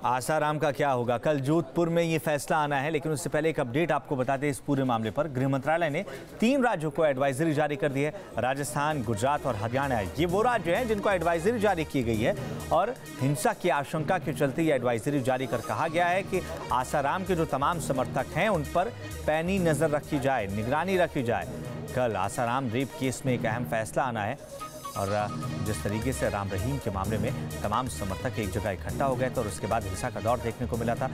आसाराम का क्या होगा? कल जोधपुर में ये फैसला आना है, लेकिन उससे पहले एक अपडेट आपको बता दें इस पूरे मामले पर। गृह मंत्रालय ने 3 राज्यों को एडवाइजरी जारी कर दी है। राजस्थान, गुजरात और हरियाणा, ये वो राज्य हैं जिनको एडवाइजरी जारी की गई है और हिंसा की आशंका के चलते ये एडवाइजरी जारी कर कहा गया है कि आसाराम के जो तमाम समर्थक हैं उन पर पैनी नजर रखी जाए, निगरानी रखी जाए। कल आसाराम रेप केस में एक अहम फैसला आना है और जिस तरीके से राम रहीम के मामले में तमाम समर्थक एक जगह इकट्ठा हो गए थे और उसके बाद हिंसा का दौर देखने को मिला था,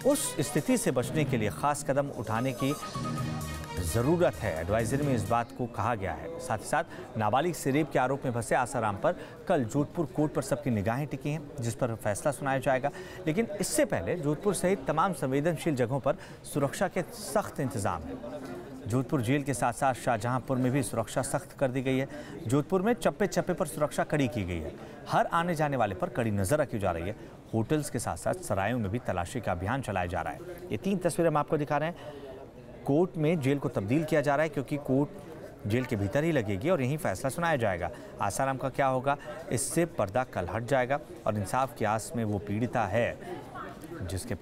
उस स्थिति से बचने के लिए खास कदम उठाने की ज़रूरत है। एडवाइजरी में इस बात को कहा गया है। साथ ही साथ नाबालिग से रेप के आरोप में फंसे आसाराम पर कल जोधपुर कोर्ट पर सबकी निगाहें टिकी हैं, जिस पर फैसला सुनाया जाएगा। लेकिन इससे पहले जोधपुर सहित तमाम संवेदनशील जगहों पर सुरक्षा के सख्त इंतजाम हैं। जोधपुर जेल के साथ साथ शाहजहांपुर में भी सुरक्षा सख्त कर दी गई है। जोधपुर में चप्पे चप्पे पर सुरक्षा कड़ी की गई है। हर आने जाने वाले पर कड़ी नजर रखी जा रही है। होटल्स के साथ साथ सरायों में भी तलाशी का अभियान चलाया जा रहा है। ये 3 तस्वीरें हम आपको दिखा रहे हैं। कोर्ट में जेल को तब्दील किया जा रहा है क्योंकि कोर्ट जेल के भीतर ही लगेगी और यहीं फैसला सुनाया जाएगा। आसाराम का क्या होगा, इससे पर्दा कल हट जाएगा और इंसाफ की आस में वो पीड़िता है जिसके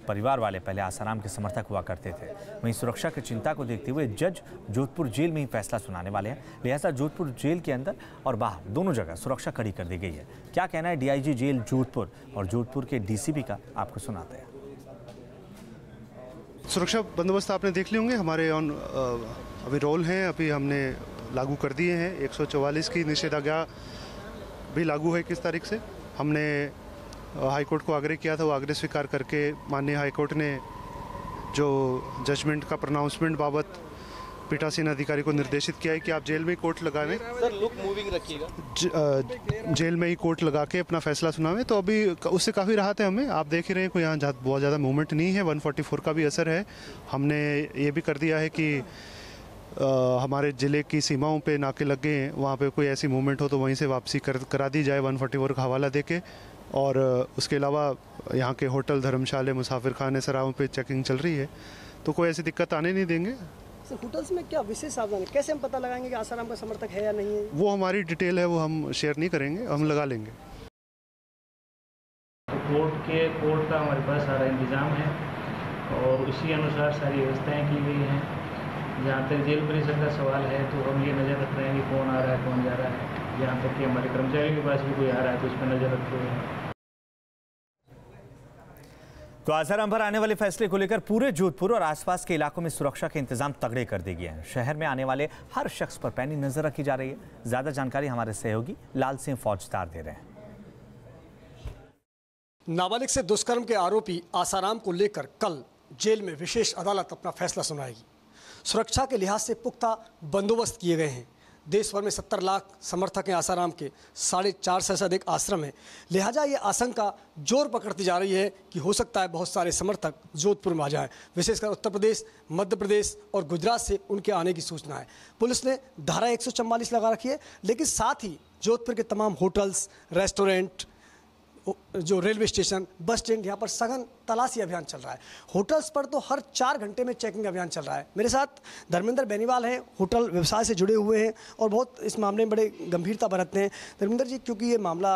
परिवार वाले पहले आसाराम के समर्थक हुआ करते थे। वहीं सुरक्षा की चिंता को देखते हुए जज जोधपुर जेल में ही फैसला सुनाने वाले हैं। लिहाजा जोधपुर जेल के अंदर और बाहर दोनों जगह सुरक्षा कड़ी कर दी गई है। क्या कहना है डीआईजी जेल जोधपुर और जोधपुर के डीसीपी का, आपको सुनाते हैं। सुरक्षा बंदोबस्त आपने देख लिए होंगे। हमारे अभी रोल हैं, अभी हमने लागू कर दिए हैं। 144 की निषेधाज्ञा भी लागू है। किस तारीख से हमने हाईकोर्ट को आग्रह किया था, वो आग्रह स्वीकार करके माननीय हाईकोर्ट ने जो जजमेंट का प्रोनाउंसमेंट बाबत पीठासीन अधिकारी को निर्देशित किया है कि आप जेल में ही कोर्ट लगावें। सर लुक मूविंग रखिएगा। जेल में ही कोर्ट लगा के अपना फैसला सुनावें। तो अभी उससे काफ़ी राहत है हमें। आप देख ही रहे हैं कोई यहाँ बहुत ज़्यादा मूवमेंट नहीं है। 144 का भी असर है। हमने ये भी कर दिया है कि हमारे ज़िले की सीमाओं पे नाके लग गए हैं, वहाँ पे कोई ऐसी मूवमेंट हो तो वहीं से वापसी करा दी जाए 144 का हवाला दे के। और उसके अलावा यहाँ के होटल, धर्मशाले, मुसाफिर खाने, सराहों पे चेकिंग चल रही है, तो कोई ऐसी दिक्कत आने नहीं देंगे। सर होटल्स में क्या विशेष सावधानी, कैसे हम पता लगाएंगे कि आसाराम का समर्थक है या नहीं है? वो हमारी डिटेल है, वो हम शेयर नहीं करेंगे, हम लगा लेंगे। कोर्ट का हमारे पास सारा इंतज़ाम है और उसी अनुसार सारी व्यवस्थाएं की गई हैं। जहाँ तक जेल परिसर का सवाल है तो हम ये नज़र रख रहे हैं कि कौन आ रहा है, कौन जा रहा है। यहाँ तक कि हमारे कर्मचारियों के पास भी कोई आ रहा है तो उस पर नज़र रखते हुए हैं। तो आसाराम पर आने वाले फैसले को लेकर पूरे जोधपुर और आसपास के इलाकों में सुरक्षा के इंतजाम तगड़े कर दिए गए हैं। शहर में आने वाले हर शख्स पर पैनी नजर रखी जा रही है। ज्यादा जानकारी हमारे सहयोगी लाल सिंह फौजदार दे रहे हैं। नाबालिग से दुष्कर्म के आरोपी आसाराम को लेकर कल जेल में विशेष अदालत अपना फैसला सुनाएगी। सुरक्षा के लिहाज से पुख्ता बंदोबस्त किए गए हैं। देश भर में 70 लाख समर्थक हैं आसाराम के, 450 से अधिक आश्रम हैं। लिहाजा ये आशंका जोर पकड़ती जा रही है कि हो सकता है बहुत सारे समर्थक जोधपुर में आ जाएं। विशेषकर उत्तर प्रदेश, मध्य प्रदेश और गुजरात से उनके आने की सूचना है। पुलिस ने धारा 144 लगा रखी है, लेकिन साथ ही जोधपुर के तमाम होटल्स, रेस्टोरेंट, जो रेलवे स्टेशन, बस स्टैंड, यहाँ पर सघन तलाशी अभियान चल रहा है। होटल्स पर तो हर 4 घंटे में चेकिंग अभियान चल रहा है। मेरे साथ धर्मेंद्र बेनीवाल हैं, होटल व्यवसाय से जुड़े हुए हैं और बहुत इस मामले में बड़े गंभीरता बरतते हैं। धर्मेंद्र जी, क्योंकि ये मामला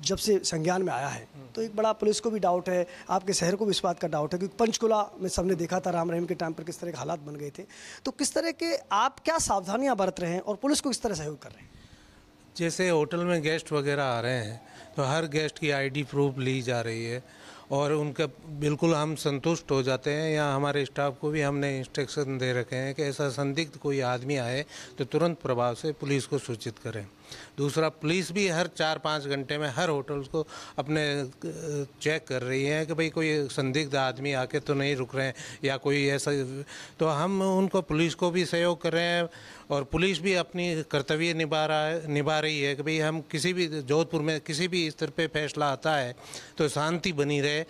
जब से संज्ञान में आया है तो एक बड़ा पुलिस को भी डाउट है, आपके शहर को भी इस बात का डाउट है, क्योंकि पंचकुला में सबने देखा था राम रहीम के टाइम पर किस तरह के हालात बन गए थे। तो किस तरह के आप क्या सावधानियाँ बरत रहे हैं और पुलिस को किस तरह सहयोग कर रहे हैं? जैसे होटल में गेस्ट वगैरह आ रहे हैं तो हर गेस्ट की आईडी प्रूफ ली जा रही है और उनका बिल्कुल हम संतुष्ट हो जाते हैं। या हमारे स्टाफ को भी हमने इंस्ट्रक्शन दे रखे हैं कि ऐसा संदिग्ध कोई आदमी आए तो तुरंत प्रभाव से पुलिस को सूचित करें। दूसरा, पुलिस भी हर 4-5 घंटे में हर होटल्स को अपने चेक कर रही है कि भाई कोई संदिग्ध आदमी आके तो नहीं रुक रहे हैं या कोई ऐसा, तो हम उनको पुलिस को भी सहयोग कर रहे हैं और पुलिस भी अपनी कर्तव्य निभा रही है कि भाई हम किसी भी जोधपुर में किसी भी स्तर पे फैसला आता है तो शांति बनी रहे।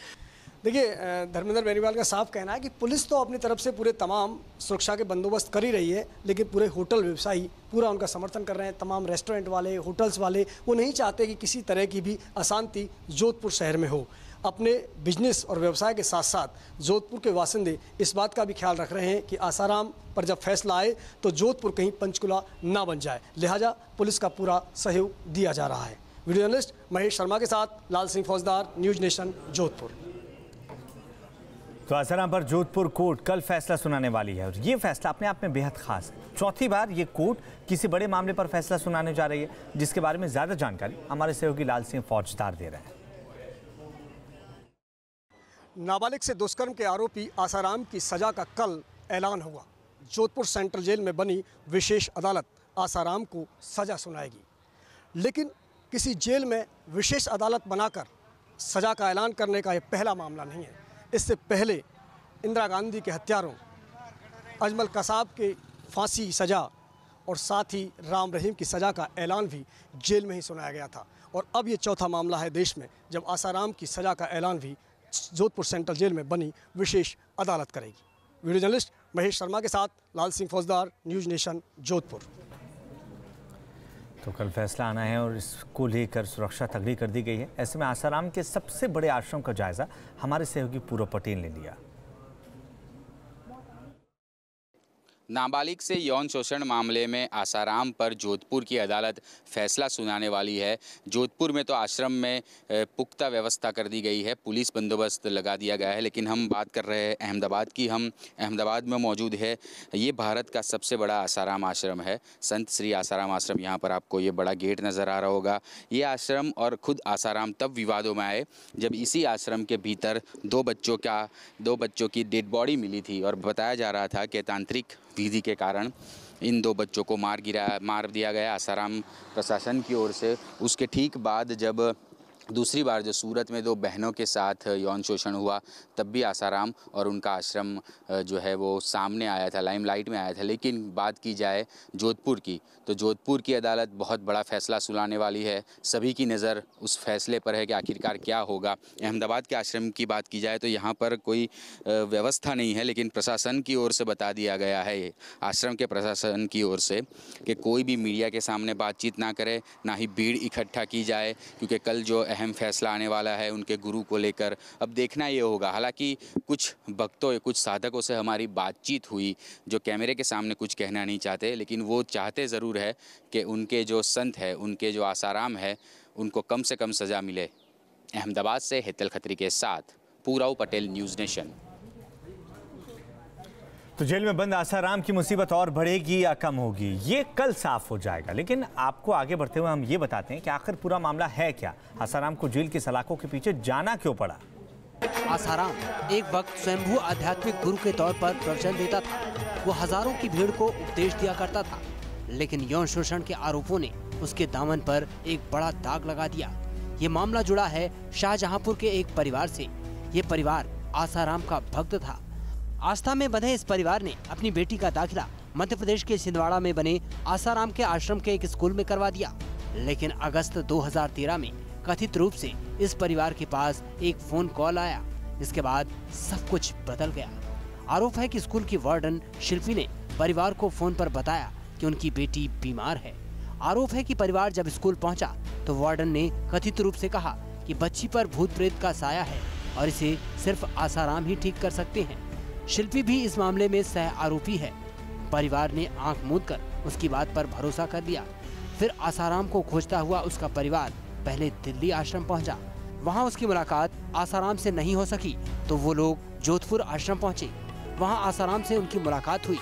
देखिए, धर्मेंद्र बेनीवाल का साफ कहना है कि पुलिस तो अपनी तरफ से पूरे तमाम सुरक्षा के बंदोबस्त कर ही रही है, लेकिन पूरे होटल व्यवसायी पूरा उनका समर्थन कर रहे हैं। तमाम रेस्टोरेंट वाले, होटल्स वाले, वो नहीं चाहते कि किसी तरह की भी अशांति जोधपुर शहर में हो। अपने बिजनेस और व्यवसाय के साथ साथ जोधपुर के वासिंदे इस बात का भी ख्याल रख रहे हैं कि आसाराम पर जब फैसला आए तो जोधपुर कहीं पंचकुला ना बन जाए। लिहाजा पुलिस का पूरा सहयोग दिया जा रहा है। वीडियो जर्नलिस्ट महेश शर्मा के साथ लाल सिंह फौजदार, न्यूज नेशन, जोधपुर। तो आसाराम पर जोधपुर कोर्ट कल फैसला सुनाने वाली है और ये फैसला अपने आप में बेहद खास है। चौथी बार ये कोर्ट किसी बड़े मामले पर फैसला सुनाने जा रही है, जिसके बारे में ज्यादा जानकारी हमारे सहयोगी लाल सिंह फौजदार दे रहे हैं। नाबालिग से दुष्कर्म के आरोपी आसाराम की सजा का कल ऐलान हुआ। जोधपुर सेंट्रल जेल में बनी विशेष अदालत आसाराम को सजा सुनाएगी, लेकिन किसी जेल में विशेष अदालत बनाकर सजा का ऐलान करने का यह पहला मामला नहीं है। इससे पहले इंदिरा गांधी के हत्यारों अजमल कसाब के फांसी की सज़ा और साथ ही राम रहीम की सज़ा का ऐलान भी जेल में ही सुनाया गया था। और अब ये चौथा मामला है देश में जब आसाराम की सज़ा का ऐलान भी जोधपुर सेंट्रल जेल में बनी विशेष अदालत करेगी। वीडियो जर्नलिस्ट महेश शर्मा के साथ लाल सिंह फौजदार, न्यूज नेशन, जोधपुर। तो कल फैसला आना है और इसको लेकर सुरक्षा तगड़ी कर दी गई है। ऐसे में आसाराम के सबसे बड़े आश्रम का जायजा हमारे सहयोगी पूरव पटेल ने लिया। नाबालिग से यौन शोषण मामले में आसाराम पर जोधपुर की अदालत फैसला सुनाने वाली है। जोधपुर में तो आश्रम में पुख्ता व्यवस्था कर दी गई है, पुलिस बंदोबस्त लगा दिया गया है, लेकिन हम बात कर रहे हैं अहमदाबाद की। हम अहमदाबाद में मौजूद है। ये भारत का सबसे बड़ा आसाराम आश्रम है, संत श्री आसाराम आश्रम। यहाँ पर आपको ये बड़ा गेट नज़र आ रहा होगा। ये आश्रम और ख़ुद आसाराम तब विवादों में आए जब इसी आश्रम के भीतर दो बच्चों की डेड बॉडी मिली थी और बताया जा रहा था कि तांत्रिक विधि के कारण इन दो बच्चों को मार दिया गया आसाराम प्रशासन की ओर से। उसके ठीक बाद जब दूसरी बार जो सूरत में दो बहनों के साथ यौन शोषण हुआ, तब भी आसाराम और उनका आश्रम जो है वो सामने आया था, लाइमलाइट में आया था। लेकिन बात की जाए जोधपुर की, तो जोधपुर की अदालत बहुत बड़ा फैसला सुनाने वाली है। सभी की नज़र उस फैसले पर है कि आखिरकार क्या होगा। अहमदाबाद के आश्रम की बात की जाए तो यहाँ पर कोई व्यवस्था नहीं है, लेकिन प्रशासन की ओर से बता दिया गया है, आश्रम के प्रशासन की ओर से, कि कोई भी मीडिया के सामने बातचीत ना करे, ना ही भीड़ इकट्ठा की जाए, क्योंकि कल जो अहम फैसला आने वाला है उनके गुरु को लेकर। अब देखना ये होगा। हालांकि कुछ भक्तों, कुछ साधकों से हमारी बातचीत हुई जो कैमरे के सामने कुछ कहना नहीं चाहते, लेकिन वो चाहते ज़रूर है कि उनके जो संत है, उनके जो आसाराम है, उनको कम से कम सज़ा मिले। अहमदाबाद से हेतल खत्री के साथ पूरव पटेल, न्यूज़ नेशन। तो जेल में बंद आसाराम की मुसीबत और बढ़ेगी या कम होगी, ये कल साफ हो जाएगा। लेकिन आपको आगे बढ़ते हुए हम ये बताते हैं कि आखिर पूरा मामला है क्या। आसाराम को जेल की सलाखों के पीछे जाना क्यों पड़ा। आसाराम एक वक्त स्वयंभू आध्यात्मिक गुरु के तौर पर प्रवचन देता था। वो हजारों की भीड़ को उपदेश दिया करता था, लेकिन यौन शोषण के आरोपों ने उसके दामन पर एक बड़ा दाग लगा दिया। ये मामला जुड़ा है शाहजहांपुर के एक परिवार से। ये परिवार आसाराम का भक्त था। आस्था में बंधे इस परिवार ने अपनी बेटी का दाखिला मध्य प्रदेश के छिंदवाड़ा में बने आसाराम के आश्रम के एक स्कूल में करवा दिया। लेकिन अगस्त 2013 में कथित रूप से इस परिवार के पास एक फोन कॉल आया। इसके बाद सब कुछ बदल गया। आरोप है कि स्कूल की वार्डन शिल्पी ने परिवार को फोन पर बताया कि उनकी बेटी बीमार है। आरोप है कि परिवार जब स्कूल पहुंचा तो वार्डन ने कथित रूप से कहा कि बच्ची पर भूत प्रेत का साया है और इसे सिर्फ आसाराम ही ठीक कर सकते हैं। शिल्पी भी इस मामले में सह आरोपी है। परिवार ने आंख मूंदकर उसकी बात पर भरोसा कर लिया। फिर आसाराम को खोजता हुआ उसका परिवार पहले दिल्ली आश्रम पहुंचा। वहां उसकी मुलाकात आसाराम से नहीं हो सकी तो वो लोग जोधपुर आश्रम पहुंचे। वहां आसाराम से उनकी मुलाकात हुई।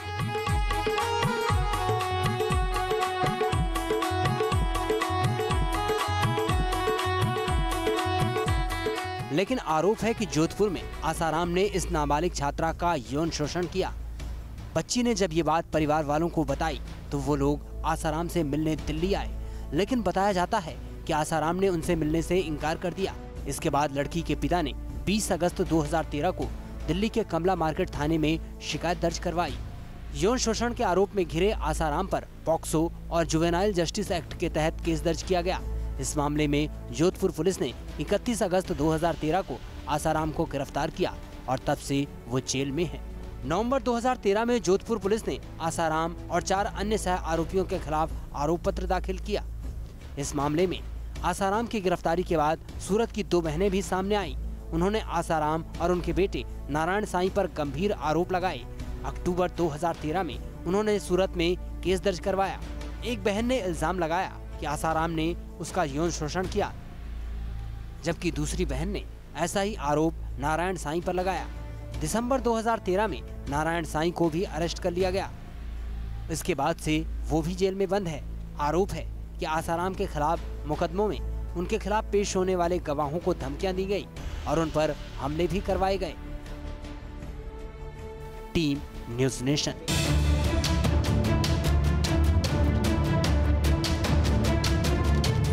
लेकिन आरोप है कि जोधपुर में आसाराम ने इस नाबालिग छात्रा का यौन शोषण किया। बच्ची ने जब ये बात परिवार वालों को बताई तो वो लोग आसाराम से मिलने दिल्ली आए, लेकिन बताया जाता है कि आसाराम ने उनसे मिलने से इनकार कर दिया। इसके बाद लड़की के पिता ने 20 अगस्त 2013 को दिल्ली के कमला मार्केट थाने में शिकायत दर्ज करवाई। यौन शोषण के आरोप में घिरे आसाराम पर पॉक्सो और जुवेनाइल जस्टिस एक्ट के तहत केस दर्ज किया गया। इस मामले में जोधपुर पुलिस ने 31 अगस्त 2013 को आसाराम को गिरफ्तार किया और तब से वो जेल में है। नवंबर 2013 में जोधपुर पुलिस ने आसाराम और 4 अन्य सह आरोपियों के खिलाफ आरोप पत्र दाखिल किया। इस मामले में आसाराम की गिरफ्तारी के बाद सूरत की 2 बहनें भी सामने आईं। उन्होंने आसाराम और उनके बेटे नारायण साईं पर गंभीर आरोप लगाए। अक्टूबर 2013 में उन्होंने सूरत में केस दर्ज करवाया। एक बहन ने इल्जाम लगाया कि आसाराम ने उसका यौन शोषण किया, जबकि दूसरी बहन ने ऐसा ही आरोप नारायण साईं पर लगाया। दिसंबर 2013 में नारायण साईं को भी अरेस्ट कर लिया गया। इसके बाद से वो भी जेल में बंद है। आरोप है कि आसाराम के खिलाफ मुकदमों में उनके खिलाफ पेश होने वाले गवाहों को धमकियां दी गई और उन पर हमले भी करवाए गए। Team news nation.